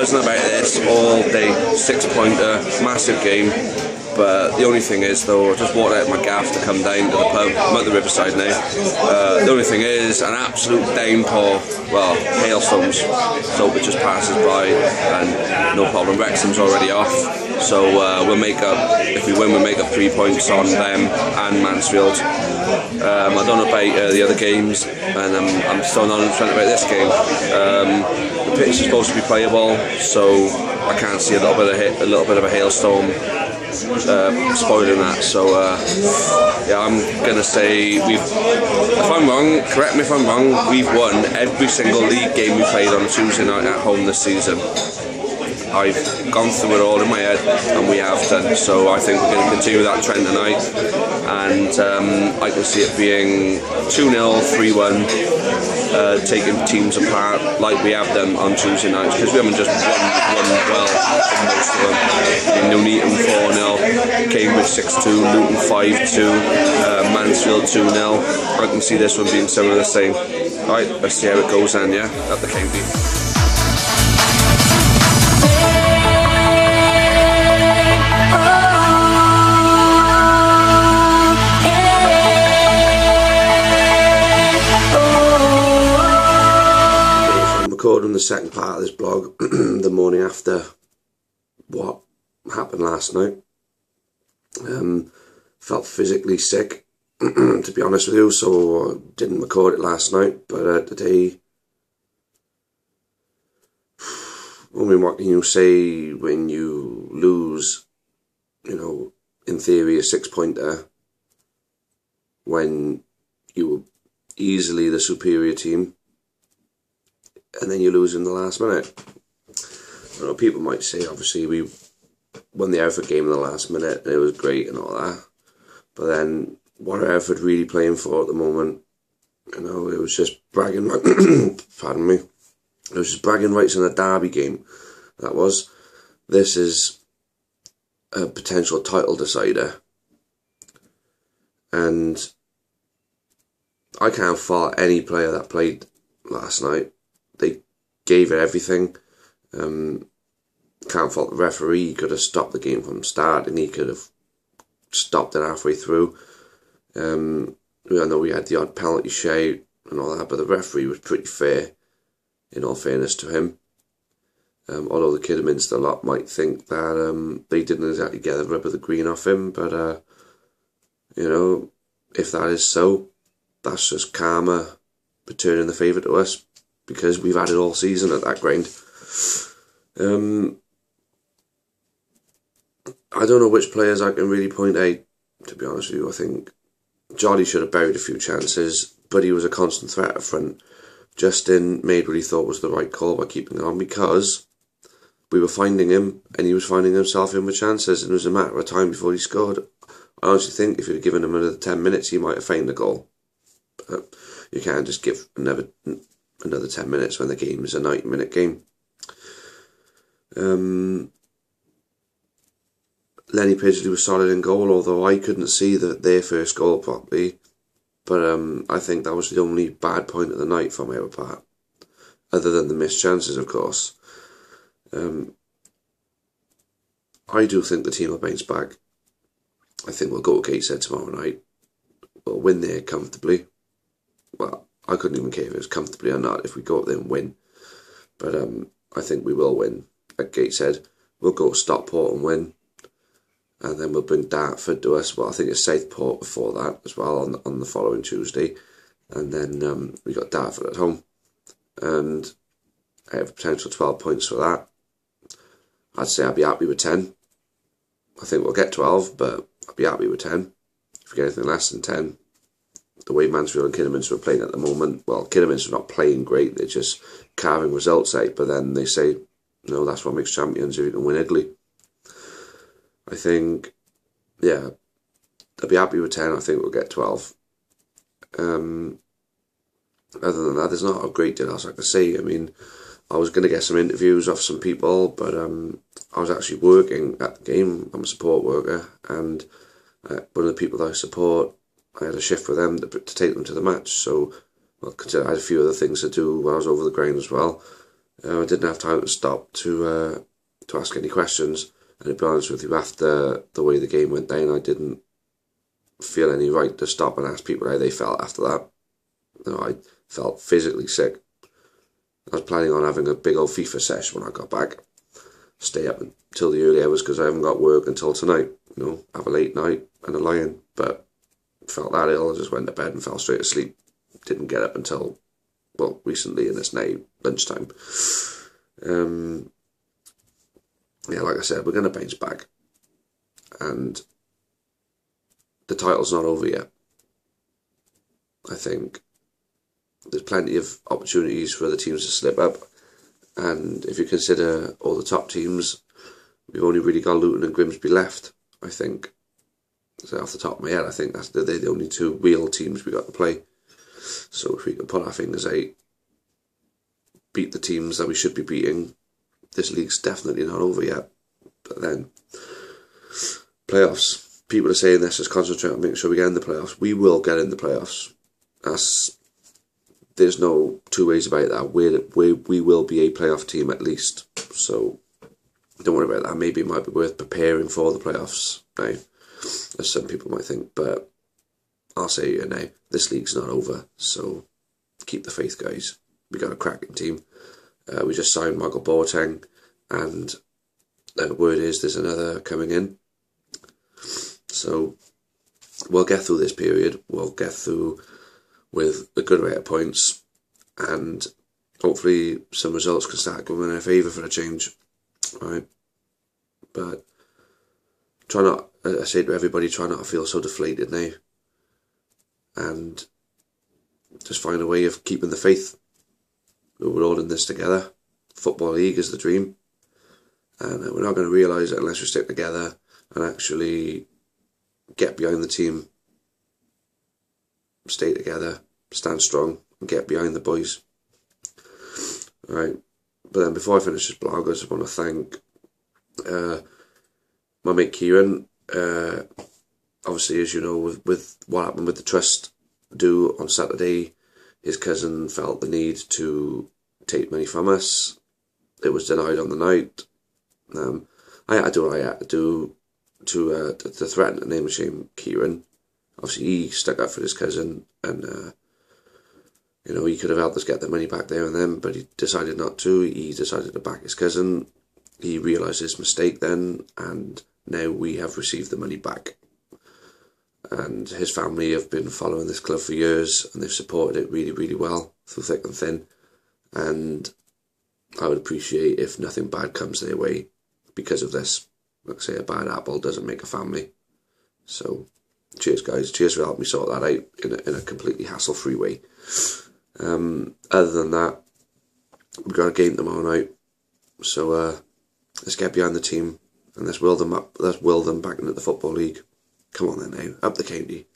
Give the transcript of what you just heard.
buzzing about this all day. 6-pointer, massive game. But the only thing is, though, I just walked out of my gaff to come down to the pub. I'm at the Riverside now. The only thing is, an absolute downpour. Well, hailstones. So it just passes by, and no problem. Wrexham's already off, so we'll make up. If we win, we'll make up 3 points on them and Mansfield. I don't know about the other games, and I'm still not interested about this game. The pitch is supposed to be playable, so I can't see a little bit of a hailstorm spoiling that. So yeah, I'm gonna say if I'm wrong, correct me if I'm wrong, we've won every single league game we played on Tuesday night at home this season. I've gone through it all in my head, and we have done. So I think we're going to continue that trend tonight, and I can see it being 2-0, 3-1, taking teams apart like we have done on Tuesday nights, because we haven't just won well in most of them. I mean, Nuneaton 4-0, Cambridge 6-2, Luton 5-2, Mansfield 2-0. I can see this one being some of the same. Alright, let's see how it goes then, yeah, at the county. Recording the second part of this blog the morning after what happened last night. Felt physically sick, to be honest with you, so I didn't record it last night. But today, I mean, what can you say when you lose, you know, in theory a 6-pointer when you were easily the superior team, and then you lose in the last minute? I know people might say, obviously, we won the Hereford game in the last minute, and it was great and all that. But then, what are Hereford really playing for at the moment? You know, it was just bragging pardon me. It was just bragging rights in a derby game. That was. This is a potential title decider. And I can't fault any player that played last night. They gave it everything. Can't fault the referee. He could have stopped the game from starting. He could have stopped it halfway through. I know we had the odd penalty shout and all that, but the referee was pretty fair, in all fairness to him. Although the Kidderminster lot might think that they didn't exactly get the rub of the green off him, but you know, if that is so, that's just karma returning the favour to us, because we've had it all season at that ground. I don't know which players I can really point out, to be honest with you. I think Jolly should have buried a few chances, but he was a constant threat up front. Justin made what he thought was the right call by keeping on, because we were finding him and he was finding himself in with chances, and it was a matter of time before he scored. I honestly think if you'd have given him another 10 minutes, he might have found the goal. But you can't just give another 10 minutes when the game is a 90-minute game. Lenny Pidgley was solid in goal, although I couldn't see their first goal properly. But I think that was the only bad point of the night from our part, other than the missed chances, of course. I do think the team will bounce back. I think we'll go to Gateshead tomorrow night. We'll win there comfortably. Well, I couldn't even care if it was comfortably or not if we go up there and win. But I think we will win at Gateshead. We'll go to Stockport and win. And then we'll bring Dartford to us. Well, I think it's Southport before that as well on the following Tuesday. And then we got Dartford at home. And I have a potential 12 points for that. I'd say I'd be happy with 10. I think we'll get 12, but I'd be happy with 10. If we get anything less than 10, the way Mansfield and Kidderminster are playing at the moment, well, Kidderminster are not playing great, they're just carving results out, but then they say, no, that's what makes champions, if you can win ugly. I think, yeah, I'll be happy with 10, I think we'll get 12. Other than that, there's not a great deal else I can say. I mean, I was going to get some interviews off some people, but I was actually working at the game. I'm a support worker, and one of the people that I support, I had a shift with them to take them to the match. So, well, I had a few other things to do while I was over the ground as well. I didn't have time to stop to ask any questions, and to be honest with you, after the way the game went down, I didn't feel any right to stop and ask people how they felt after that. I felt physically sick. I was planning on having a big old FIFA session when I got back. Stay up until the early hours because I haven't got work until tonight. Have a late night and a lie-in. But felt that ill, I just went to bed and fell straight asleep. Didn't get up until, well, recently, and it's now lunchtime. Yeah, like I said, we're going to bounce back. And the title's not over yet. I think there's plenty of opportunities for other teams to slip up. And if you consider all the top teams, we've only really got Luton and Grimsby left, I think. So off the top of my head, I think they're the only two real teams we got to play. So if we can put our fingers out, beat the teams that we should be beating, this league's definitely not over yet. But then, playoffs. People are saying this, just concentrate on making sure we get in the playoffs. We will get in the playoffs. There's no two ways about that. We will be a playoff team at least. So don't worry about that. Maybe it might be worth preparing for the playoffs now, as some people might think. But I'll say it now, this league's not over. So keep the faith, guys. We got a cracking team. We just signed Michael Boateng, and the word is there's another coming in. So we'll get through this period. We'll get through with a good rate of points, and hopefully some results can start going in our favour for a change. Right? But try not, as I say to everybody, try not to feel so deflated now, and just find a way of keeping the faith. We're all in this together. Football League is the dream, and we're not going to realise it unless we stick together and actually get behind the team, stay together, stand strong, and get behind the boys. Alright, but then before I finish this blog, I just want to thank my mate Kieran. Obviously, as you know, with what happened with the trust due on Saturday, his cousin felt the need to take money from us. It was denied on the night. I had to do what I had to do to threaten to name and shame Kieran. Obviously, he stuck up for his cousin, and he could have helped us get the money back there and then, but he decided not to. He decided to back his cousin. He realised his mistake then, and now we have received the money back. And his family have been following this club for years, and they've supported it really, really well through thick and thin. And I would appreciate if nothing bad comes their way because of this. Like I say, a bad apple doesn't make a family. So, cheers, guys. Cheers for helping me sort that out in a completely hassle-free way. Other than that, we've got a game tomorrow night. So, let's get behind the team and let's will them up. Let's will them back into the Football League. Come on then now, up the county.